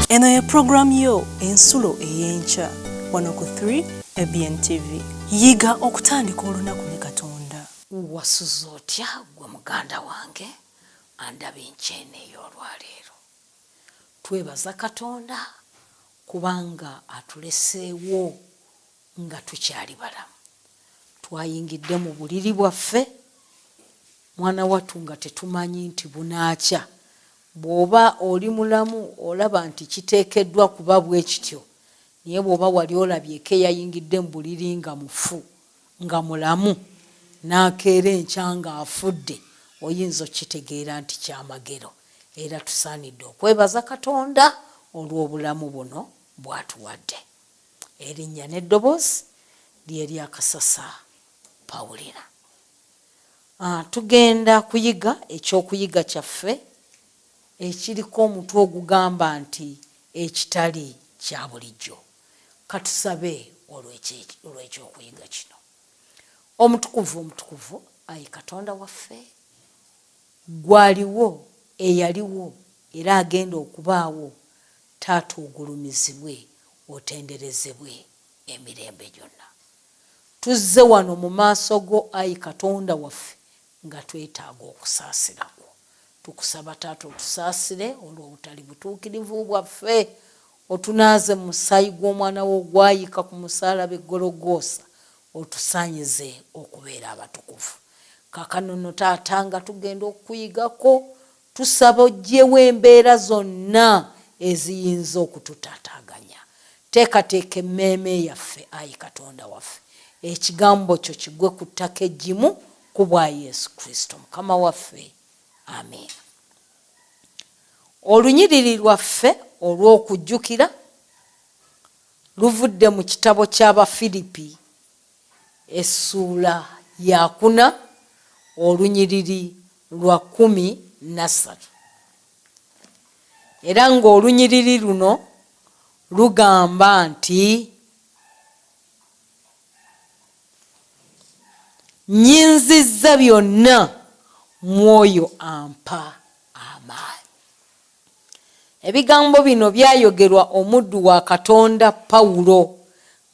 Eno ye program yo ensulo eyenkya wano ku 3 ABN TV. Yiga okutandika olunaku ne Katonda. Wasuza otya gwe muganda wange andaba enkyene ey'olwaleero. Twebaza Katonda kubanga atuleseewo nga tukyali balamu. Twayingidde mu buliri bwaffe mwana wattu nga tetumanyi nti bunaakya. Bw'oba oli mulamu olaba nti kiteekeddwa kuba bwe kityo, naye bw'oba wali olabyeko eyayingidde mu buliri nga mufu nga mulamu n'akeera enkya nga afudde, oyinza okitegeera nti kyamagero. Era tusaanidde okwebaza Katonda olw'obulamu buno bw'atuwadde. Erinnya n'eddoboozi lye lya Kasasa Pawulina. Tugenda kuyiga ekyokuyiga kyaffe ekiriko omutwe ogugamba nti ekitali kya bulijjo. Katusabe olw'ekyokuyiga kino. Omutukuvu ayi Katonda waffe, gwaliwo eyaliwo era agenda okubaawo. Taata ogulumizibwe otenderezebwe emirembe gyonna. Tuzze wano mu maaso go ayi Katonda waffe nga twetaaga okusaasirako. Tukusaba Taata otusaasire olw'obutali butuukirivu bwaffe. Otunaaze mu musaayi gw'omwana wo gwayika ku musaalaba e Gologoosa, otusaanyize okubeera abatukuvu. Kaakano nno Taata nga tugenda okuyigako, tusaba oggyewo embeera zonna eziyinza okututaataaganya. Teekateeka emmeeme yaffe ayi Katonda waffe. Ekigambo kyo kigwe ku ttaka eggimu ku bwa Yesu Kristo Mukama waffe. Amen. Olunyiriri lwaffe olw'okujjukira luvudde mu kitabo ky'Abafiripi essuula ya 4 olunyiriri lwa 13. Era ng'olunyiriri luno lugamba nti nnyinzizza byonna mwoyo ampa amaanyi. Ebigambo bino byayogerwa omuddu wa Katonda Pawulo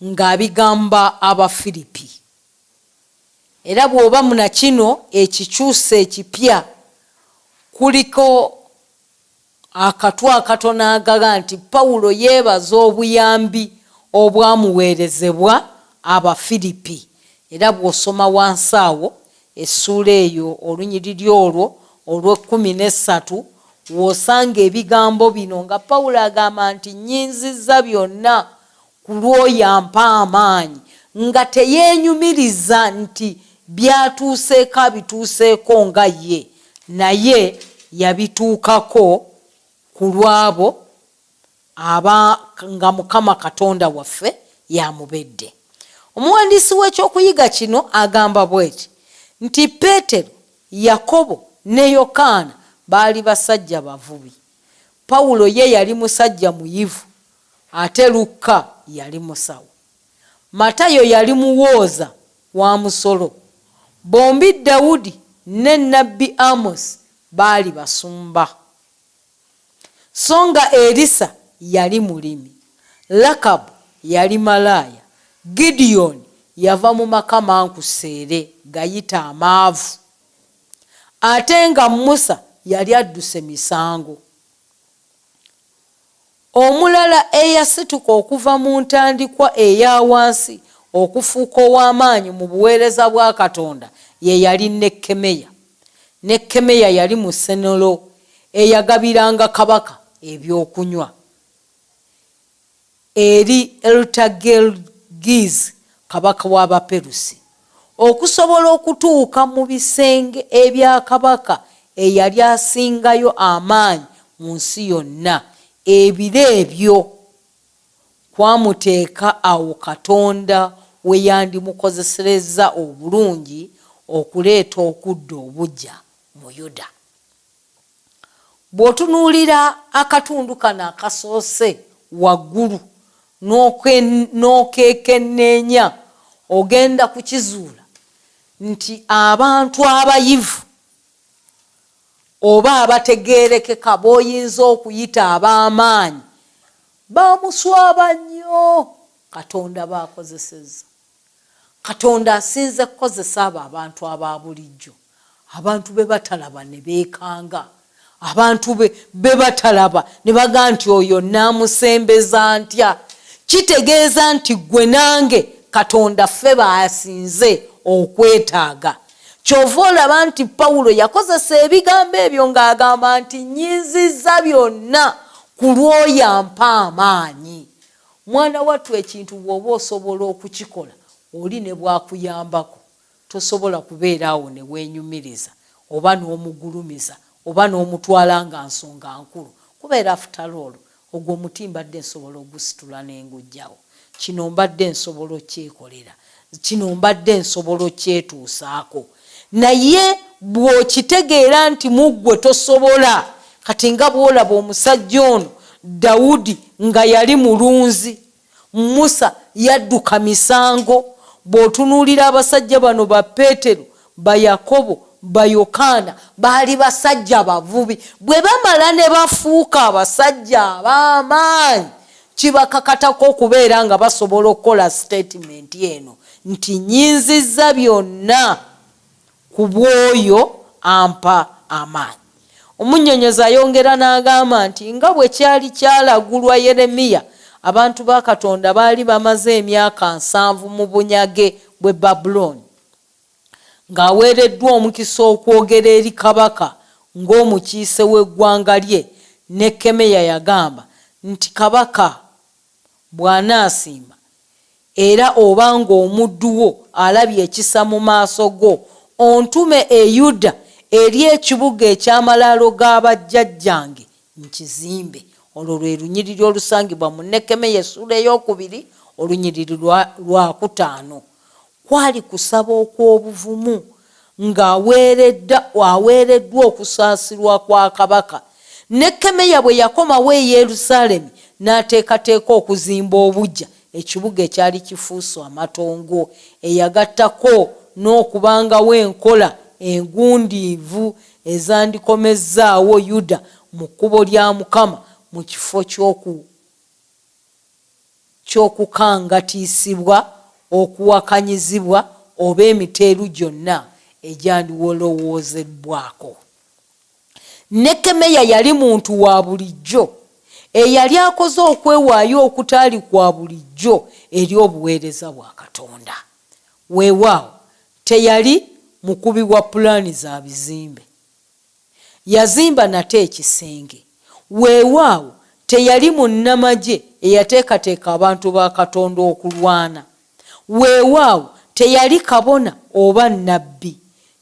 ng'abigamba Abafiripi. Era bw'oba muna kino ekikyusa ekipya kuliko akatwa akatono agaga nti Pawulo yeebaza obuyambi obwamuweerezebwa Abafiripi. Era bw'osoma wansi awo essuula eyo olunyiriri olwo olw'13 w'osanga ebigambo bino nga Pawulo agamba nti nnyinzizza byonna ku lw'oyo ampa amaanyi, nga teyeenyumiriza nti byatuuseeko abituuseeko nga ye, naye yabituukako ku lw'abo nga Mukama Katonda waffe yamubedde. Omuwandiisi w'ekyokuyiga kino agamba bw'eti nti Peetero, Yakobo ne Yokaana baali basajja bavubi. Pawulo ye yali musajja muyivu, ate Lukka yali musawo. Matayo yali muwooza wa musolo. Bombi Dawudi ne Nabbi Amosi baali basumba. So nga Erisa yali mulimi, Lakabu yali malaaya, Gideoni yava mu maka mankuseere gayita amaavu, ate nga Musa yali adduse misango. Omulala eyasituka okuva mu ntandikwa eya wansi okufuuka ow'amaanyi mu buweereza bwa Katonda ye yali Nekemeya. Nekemeya yali musenero eyagabiranga kabaka ebyokunywa eri Erutagergizi kabaka w'Abaperusi, okusobola okutuuka mu bisenge ebya kabaka eyali asingayo amaanyi mu nsi yonna. Ebiro ebyo kwamuteeka awo Katonda we yandimukozesereza obulungi okuleeta okudda obuggya mu Yuda. Bw'otunuulira akatundu kano akasoose waggulu n'okekenneenya, ogenda kukizuula nti abantu abayivu oba abategeerekeka b'oyinza okuyita ab'amaanyi bamuswaba nnyo. Katonda baakozesezza. Katonda asinze kukozesa abo abantu aba bulijjo. Abantu be batalaba ne beekanga. Abantu be batalaba ne baga nti oyo naamusembeza ntya. Kitegeeza nti gwe nange Katonda ffe baasinze okwetaaga. Kyova olaba nti Pawulo yakozesa ebigambo ebyo ng'agamba nti nnyinzizza byonna ku lw'oyo ampa amaanyi. Mwana wattu ekintu bw'oba osobola okukikola oli ne bwakuyambako tosobola kubeera awo ne weenyumiriza oba n'omugulumiza oba n'omutwala nga nsonga nkulu kubeera afutaloolo ogwo omuti mbadde nsobola ogusitula n'engujjawo. Kino mbadde nsobola okyekolera, kino mbadde nsobola okyetuusaako. Naye bw'okitegeera nti muggwe tosobola, kati nga bw'olaba omusajja ono Dawudi nga yali mulunzi, Musa yadduka misango, bw'otunuulira abasajja bano ba Peetero, ba Yakobo, ba Yokaana baali basajja bavubi. Bwe bamala ne bafuuka abasajja ab'amaanyi kibakakatako okubeera nga basobola okukola statement eno nti nnyinzizza byonna ku bw'oyo ampa amaanyi. Omunnyonnyozi ayongera n'agamba nti nga bwe kyali kyalagulwa Yeremiya, abantu ba Katonda baali bamaze emyaka 7 mu bunyage bw'e Babuloni, ng'aweereddwa omukisa okwogera eri kabaka ng'omukiise w'eggwanga lye. Nekemeya yagamba nti kabaka bw'anaasiima era obanga omuddu wo alabye ekisa mu maaso go, ontume e Yuda eri ekibuga eky'amalaalo g'abajjajjange nkizimbe. Olwo lwe lunyiriri olusangibwa mu Nekemeya essula ey'okubiri olunyiriri lwa 5. Kwali kusaba okw'obuvumu ng'aweereddwa okusaasirwa kwa kabaka. Nekemeya bwe yakomawo e Yerusaalemi n'ateekateeka okuzimba obuggya, ekibuga ekyali kifuuse amatongo, eyagattako n'okubangawo enkola engundiivu ezandikomezzaawo Yuda mu kkubo lya Mukama mu kifo ky'okukangatiisibwa, okuwakanyizibwa oba emiteeru gyonna egyandiwolowoozebbwako. Nekemeya yali muntu wa bulijjo eyali akoze okwewaayo okutaali kwa bulijjo eri obuweereza bwa Katonda. Weewaawo teyali mukubi wa pulaani za bizimbe, yazimba nate ekisenge. Weewaawo teyali munnamagye eyateekateeka abantu ba Katonda okulwana. Weewaawo teyali kabona oba nnabbi.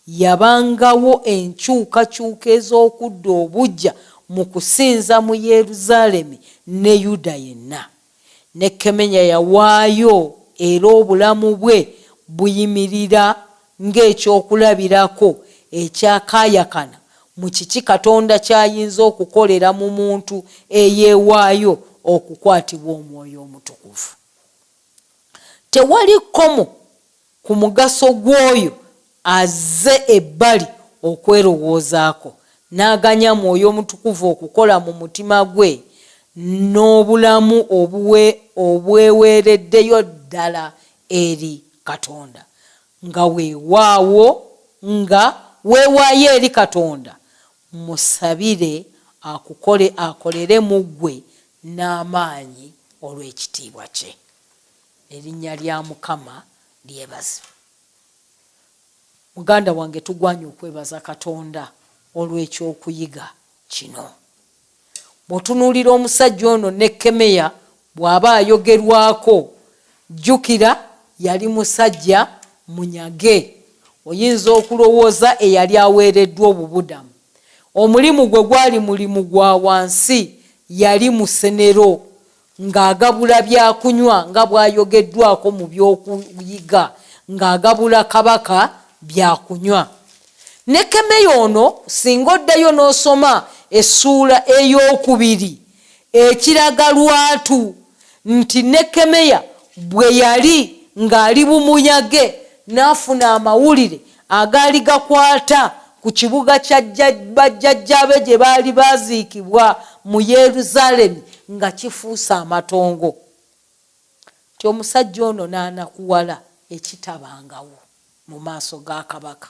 Yabangawo enkyukakyuka ez'okudda obuggya mu kusinza mu Yerusaalemi ne Yuda yenna. Nekemeya yawaayo era obulamu bwe buyimirira ng'ekyokulabirako ekyakaayakana mu kiki Katonda kyayinza okukolera mu muntu eyeewaayo okukwatibwa Omwoyo Omutukuvu. Tewali kkomo ku mugaso gw'oyo azze ebbali okwerowoozaako n'aganya Mwoyo Omutukuvu okukola mu mutima gwe n'obulamu obweweereddeyo ddala eri Katonda. Nga weewaayo eri Katonda, musabire akolere mu ggwe n'amaanyi olw'ekitiibwa kye. Erinnya lya Mukama lyebazibwe. Muganda wange, tugwanye okwebaza Katonda olw'ekyokuyiga kino. Bw'otunuulira omusajja ono Nekemeya bw'aba ayogerwako, jjukira yali musajja munyage. Oyinza okulowooza eyali aweereddwa obubudamu. Omulimu gwe gwali mulimu gwa wansi, yali musenero ng'agabula byakunywa nga bw'ayogeddwako mu by'okuyiga, ng'agabula kabaka byakunywa. Nekemeya ono singa oddayo n'osoma essuula ey'okubiri ekiraga lwatu nti Nekemeya bwe yali ng'ali bumunyage n'afuna amawulire agaali gakwata ku kibuga kya bajjajjabe gye baali baziikibwa mu Yerusaalemi nga kifuuse amatongo. Ti omusajja ono n'anakuwala ekitabangawo mu maaso ga kabaka.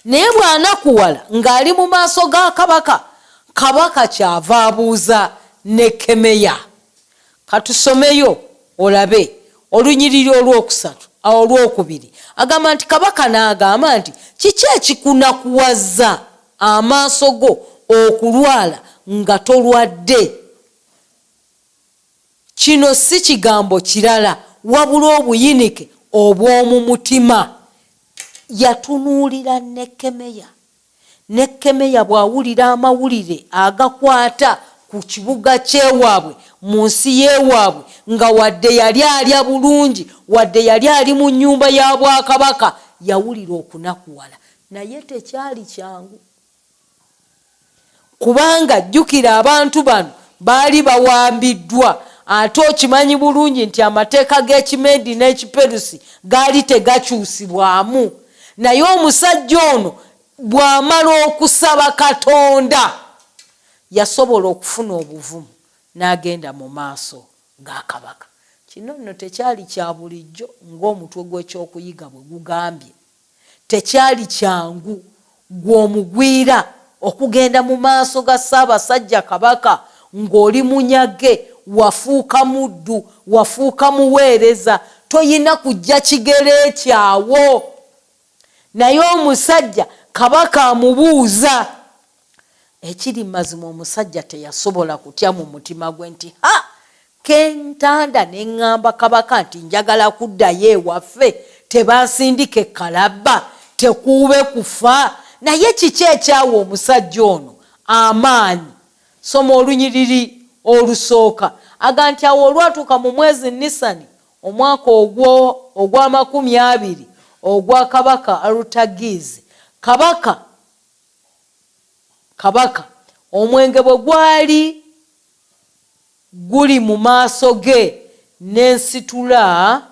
Naye bw'anakuwala ng'ali mu maaso ga kabaka, kabaka kyava abuuza Nekemeya. Katusomeyo olabe olunyiriri olwokubiri. Agamba nti kabaka n'agamba nti kiki ekikunakuwaza amaaso go okulwala nga tolwadde? Kino si kigambo kirala wabula obuyinike obw'omu mutima. Yatunuulira Nekemeya. Nekemeya bw'awulira amawulire agakwata ku kibuga kyewaabwe mu nsi yeewaabwe, nga wadde yali alya bulungi, wadde yali ali mu nnyumba ya bwakabaka, yawulira okunakuwala. Naye tekyali kyangu, kubanga jjukira abantu bano baali bawambiddwa. Ate okimanyi bulungi nti amateeka g'Ekimeedi n'Ekiperusi gaali tegakyusibwamu. Naye omusajja ono bw'amala okusaba Katonda yasobola okufuna obuvumu n'agenda mu maaso ga kabaka. Kino nno tekyali kya bulijjo ng'omutwe gw'ekyokuyiga bwe gugambye. Tekyali kyangu gw'omugwira okugenda mu maaso ga Ssaabasajja Kabaka ng'oli munyage, wafuuka muddu, wafuuka muweereza, toyina kujja kigere kyawo. Naye omusajja kabaka amubuuza. Ekiri mazima omusajja teyasobola kutya mu mutima gwe nti kentanda ne ŋŋamba kabaka nti njagala kuddayo ewaffe, tebasindike kalabba, tekuube kufa. Naye kiki ekyawa omusajja ono amaanyi? Soma olunyiriri olusooka. Aga nti awo olwatuuka mu mwezi Nisani omwaka ogw'amakumi 20 ogwa kabaka Alutagizi, kabaka omwenge bwe gwali guli mu maaso ge, n'ensitula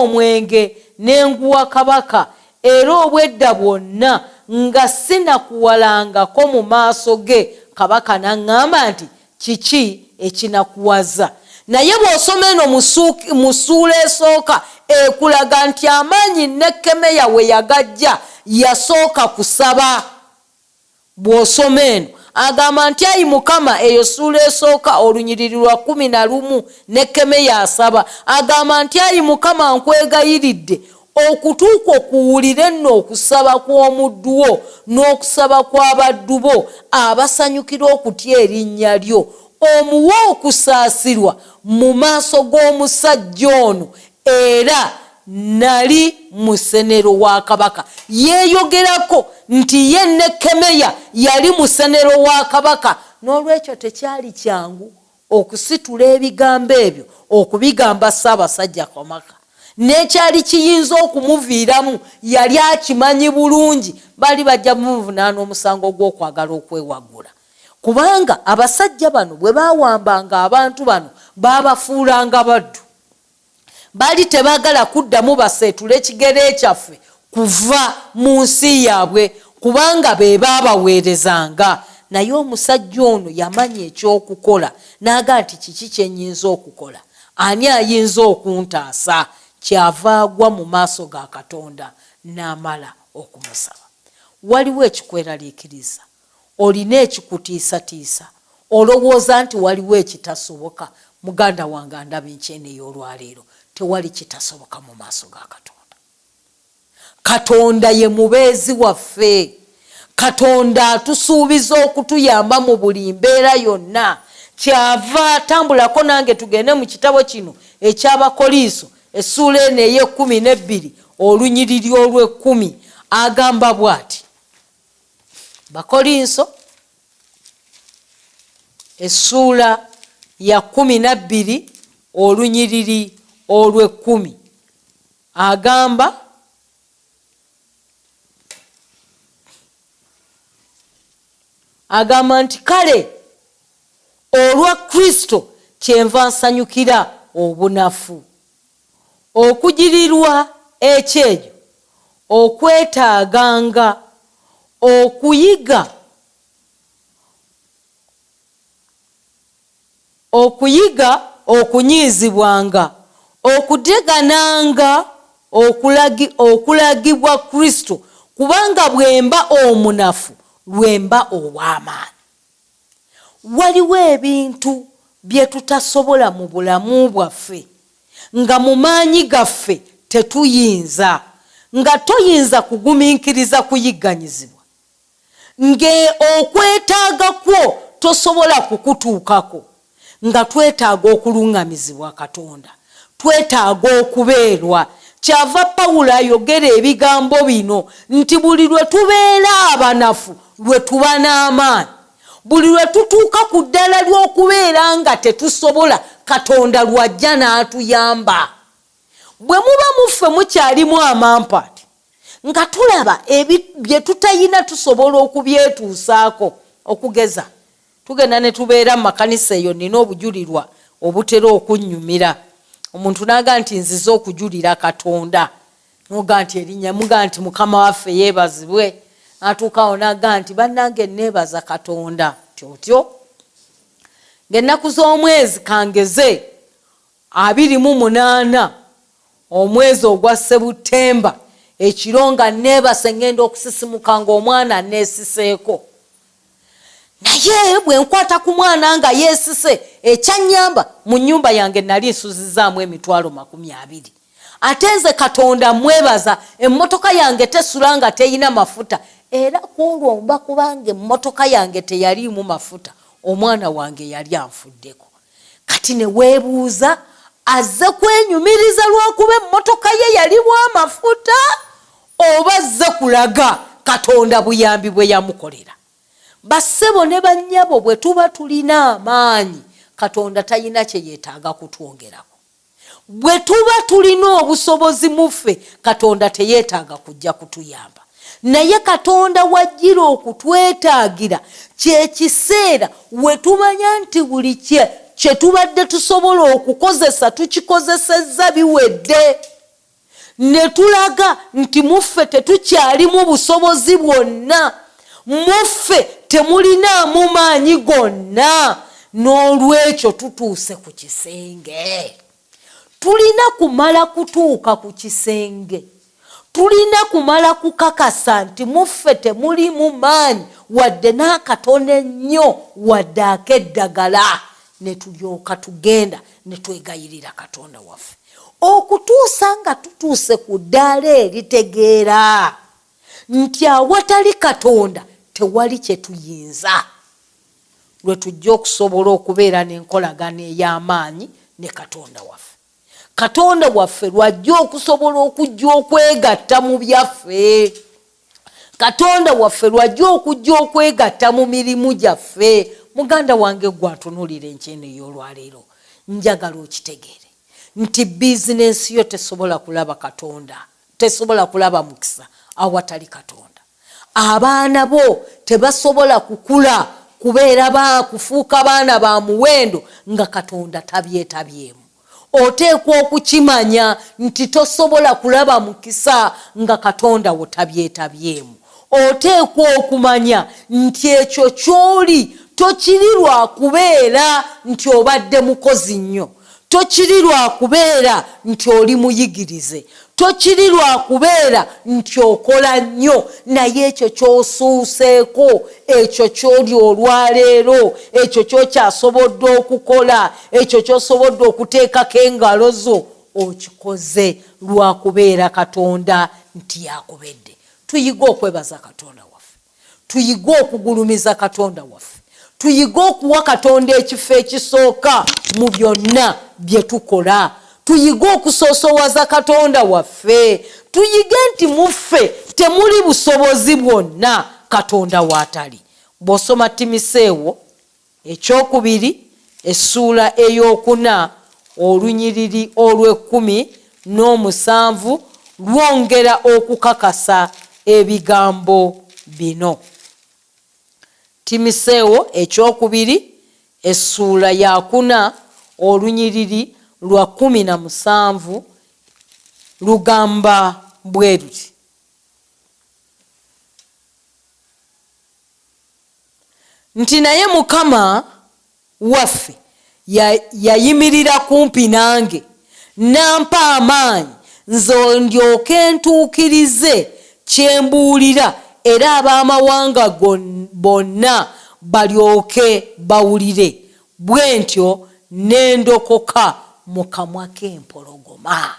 omwenge n'enguwa kabaka, era obwedda bwonna nga sinakuwalangako mu maaso ge. Kabaka n'aŋŋamba nti kiki ekinakuwaza? Naye bw'osoma eno mu ssuula esooka ekulaga nti amaanyi Nekemeya we yagajja yasooka kusaba. Bw'osoma eno agamba nti ayi Mukama, eyo ssuula esooka olunyiriri lwa 11 Nekemeya asaba. Agamba nti ayi Mukama, nkwegayiridde okutuuka okuwulire nno okusaba kw'omuddu wo n'okusaba kw'abaddu bo abasanyukira okutya erinnya lyo. Omuwe okusaasirwa mu maaso g'omusajja ono, era nali musenero wa kabaka. Yeeyogerako nti ye Nekemeya yali musenero wa kabaka. N'olwekyo tekyali kyangu okusitula ebigambo ebyo okubigamba Ssaabasajja Kabaka. N'ekyali kiyinza okumuviiramu yali akimanyi bulungi, bali bajja muvunaana omusango gw'okwagala okwewaggula. Kubanga abasajja bano bwe baawambanga abantu bano baabafuulanga baddu. Baali tebaagala kuddamu baseetule ekigere kyaffe kuva mu nsi yaabwe, kubanga be baabaweerezanga. Naye omusajja ono yamanya ekyokukola, n'aga nti kiki kye nnyinza okukola? Ani ayinza okuntaasa? Kyava agwa mu maaso ga Katonda n'amala okumusaba. Waliwo ekikweraliikiriza, olina ekikutiisatiisa, olowooza nti waliwo ekitasoboka. Muganda wange andaba enkyene ey'olwaleero, tewali kitasoboka mu maaso ga Katonda. Katonda ye mubeezi waffe. Katonda atusuubiza okutuyamba mu buli mbeera yonna. Kyava atambulako nange tugende mu kitabo kino eky'Abakoliiso essuula eno ey'e12 olunyiriri olw'10. Agamba bw'ati, Bakoliiso essuula ya 12 olunyiriri olw'10. Agamba nti kale olwa Kristo kyenva nsanyukira obunafu, okugirirwa ekyejo, okwetaaganga okuyiga okunyiizibwanga okutegananga okulagibwa Kristo kubanga bwemba omunafu lwemba ow'amaanyi. Waliwo ebintu bye tutasobola mu bulamu bwaffe nga mu maanyi gaffe tetuyinza, nga toyinza kugumiikiriza kuyigganyizibwa, okwetaaga kwo tosobola kukutuukako, nga twetaaga okuluŋŋamizibwa Katonda, twetaaga okubeerwa. Kyava Pawulo ayogera ebigambo bino nti buli lwe tubeera abanafu lwe tuba n'amaanyi, buli lwe tutuuka ku ddala ly'okubeera nga tetusobola, Katonda lwajja n'atuyamba. Bwe muba muffe mukyalimu amampaati nga tulaba bye tutayina tusobola okubyetuusaako, okugeza tugenda ne tubeera mu makanisa eyo, nina obujulirwa obutera okunnyumira. Omuntu n'aga nti nzize okujulira Katonda, noga nti erinnya muga nti Mukama waffe yeebazibwe, atuukawo n'aga nti bannange neebaza Katonda tyotyo. Ng'ennaku z'omwezi kangeze 28 omwezi ogwa Sebutemba, ekiro nga neebase ngenda okusisimuka ng'omwana neesiseeko. Naye bwe nkwata ku mwana nga yeesise, ekyanyamba mu nnyumba yange nali nsuzizaamu $20,000. Ate nze Katonda mwebaza, emmotoka yange tesula nga teyina mafuta, era kwolwo mba kubanga emmotoka yange teyaliimu mafuta, omwana wange yali anfuddeko. Kati ne weebuuza, azze kwenyumiriza lwakuba emmotoka ye yalimu amafuta, oba azze kulaga Katonda buyambi bwe yamukolera? Bassebo ne bannyabo, bwe tuba tulina amaanyi, Katonda talina kye yeetaaga kutwongerako. Bwe tuba tulina obusobozi muffe, Katonda teyeetaaga kujja kutuyamba. Naye Katonda wajjira okutwetaagira kye kiseera we tumanya nti buli kye tubadde tusobola okukozesa tukikozesezza biwedde, ne tulaga nti muffe tetukyalimu busobozi bwonna, muffe temulinaamu maanyi gonna. N'olwekyo tutuuse ku kisenge. Tulina kumala kutuuka ku kisenge, tulina kumala kukakasa nti muffe temulimu maanyi wadde n'akatono ennyo, wadde ak'eddagala, ne tulyoka tugenda ne twegayirira Katonda waffe, okutuusa nga tutuuse ku ddaala eritegeera nti awatali Katonda tewali kye tuyinza, lwe tujja okusobola okubeera n'enkolagana ey'amaanyi ne Katonda waffe. Katonda waffe lwajja okusobola okujja okwegatta mu byaffe. Katonda waffe lwajja okujja okwegatta mu mirimu gyaffe. Muganda wange gwantunuulira enkyeno ey'olwaleero, njagala okitegeere nti bizinensi yo tesobola kulaba Katonda, tesobola kulaba mukisa awatali Katonda. Abaana bo tebasobola kukula kubeera kufuuka baana ba muwendo nga Katonda tabyetabyemu. Oteekwa okukimanya nti tosobola kulaba mukisa nga Katonda wo tabyetabyemu. Oteekwa okumanya nti ekyo ky'oli tokiri lwa kubeera nti obadde mukozi nnyo, tokiri lwa kubeera nti oli muyigirize, tokiri lwa kubeera nti okola nnyo, naye ekyo ky'osuuseeko, ekyo ky'oli olwaleero, ekyo ky'okyasobodde okukola, ekyo ky'osobodde okuteekako engalo zo, okikoze lwa kubeera Katonda nti yakubedde. Tuyige okwebaza Katonda waffe, tuyige okugulumiza Katonda waffe, tuyige okuwa Katonda ekifo ekisooka mu byonna bye tukola, tuyige okusoosowaza Katonda waffe, tuyige nti muffe temuli busobozi bwonna Katonda waatali. Bw'osoma Timoseewo ekyokubiri essuula ey'okuna olunyiriri olw'17 lwongera okukakasa ebigambo bino. Timoseewo ekyokubiri essuula ya 4 olunyiriri lwa 17 lugamba bwe luti: nti naye Mukama waffe yayimirira kumpi nange nampa amaanyi nze ndyoke ntuukirize kye mbuulira era ab'amawanga bonna balyoke bawulire, bwe ntyo ne ndokoka mu kamwa k'empologoma.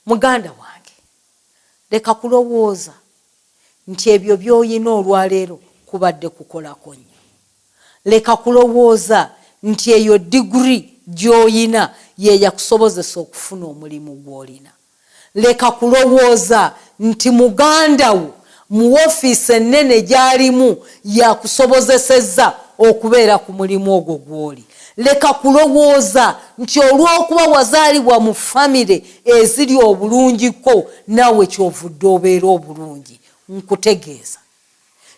Muganda wange, leka kulowooza nti ebyo by'oyina olwaleero kubadde kukolako nnyo. Leka kulowooza nti eyo diguri gy'oyina ye yakusobozesa okufuna omulimu gw'olina. Leka kulowooza nti muganda wo mu woofiisi ennene gy'alimu yakusobozesezza okubeera ku mulimu ogwo gw'oli. Leka kulowooza nti olw'okuba wazaalibwa mu famire eziri obulungiko naawe kyovudde obeera obulungi. Nkutegeeza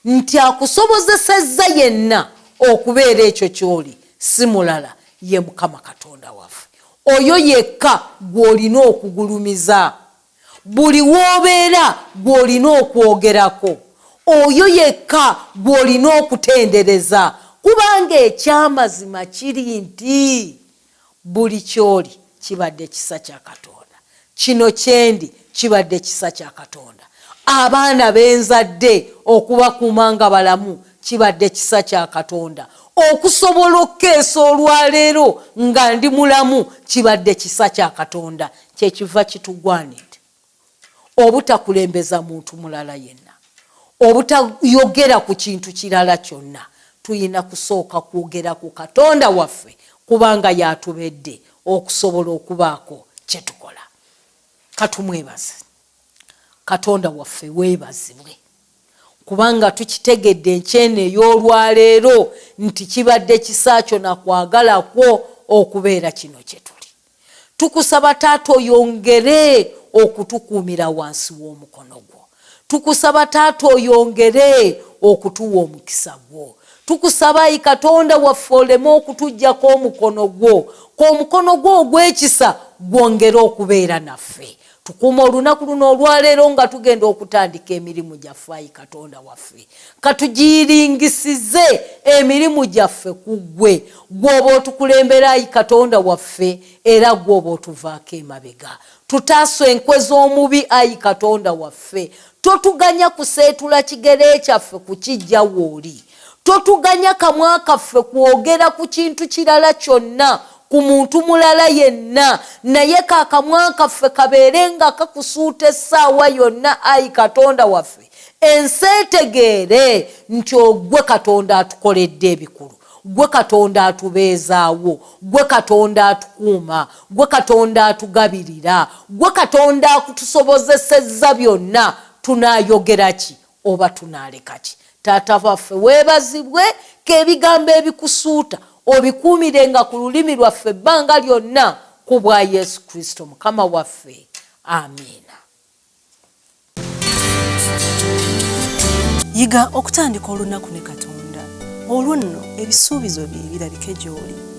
nti akusobozesezza yenna okubeera ekyo ky'oli si mulala ye Mukama Katonda waffe. Oyo yekka gw'olina okugulumiza. Buli w'obeera gw'olina okwogerako. Oyo yekka gw'olina okutendereza. Kubanga ekyamazima kiri nti buli ky'oli kibadde kisa kya Katonda. Kino kyendi kibadde kisa kya Katonda. Abaana benzadde okubakuuma nga balamu kibadde kisa kya Katonda. Okusobola okukeesa olwaleero nga ndi mulamu kibadde kisa kya Katonda. Kyekiva kitugwanidde obutakulembeza muntu mulala yenna, obutayogera ku kintu kirala kyonna. Tuyina kusooka kwogera ku Katonda waffe kubanga yatubedde okusobola okubaako kye tukola. Katumwebaze. Katonda waffe weebazibwe kubanga tukitegedde enkyene ey'olwaleero nti kibadde kisa kyo na kwagala kwo okubeera kino kye tuli. Tukusaba Taata oyongere okutukuumira wansi w'omukono gwo. Tukusaba Taata oyongere okutuwa omukisa gwo. Tukusaba Ayi Katonda waffe oleme okutuggyako omukono gwo, k'omukono gwo ogw'ekisa gwongere okubeera naffe. Tukuuma olunaku luno olwaleero nga tugenda okutandika emirimu gyaffe Ayi Katonda waffe. Katugiyiringisize emirimu gyaffe ku ggwe, gw'oba otukulembera Ayi Katonda waffe era gw'oba otuvaako emabega. Tutaase enkwe z'omubi Ayi Katonda waffe. Totuganya kuseetula kigere kyaffe kukijja w'oli. Totuganya kamwa kaffe kwogera ku kintu kirala kyonna ku muntu mulala yenna, naye kakamwa kaffe kabeere nga kakusuuta essaawa yonna Ayi Katonda waffe. Ensi etegeere nti ogwe Katonda atukoledde ebikulu, gwe Katonda atubeezaawo, gwe Katonda atukuuma, gwe Katonda atugabirira, gwe Katonda akutusobozesezza byonna. Tunaayogera ki oba tunaaleka ki? Taata waffe weebazibwe, k'ebigambo ebikusuuta obikuumirenga ku lulimi lwaffe ebbanga lyonna ku bwa Yesu Kristo Mukama waffe. Amiina. Yiga okutandika olunaku ne Katonda. Olwo nno ebisuubizo bye birabike gy'oli.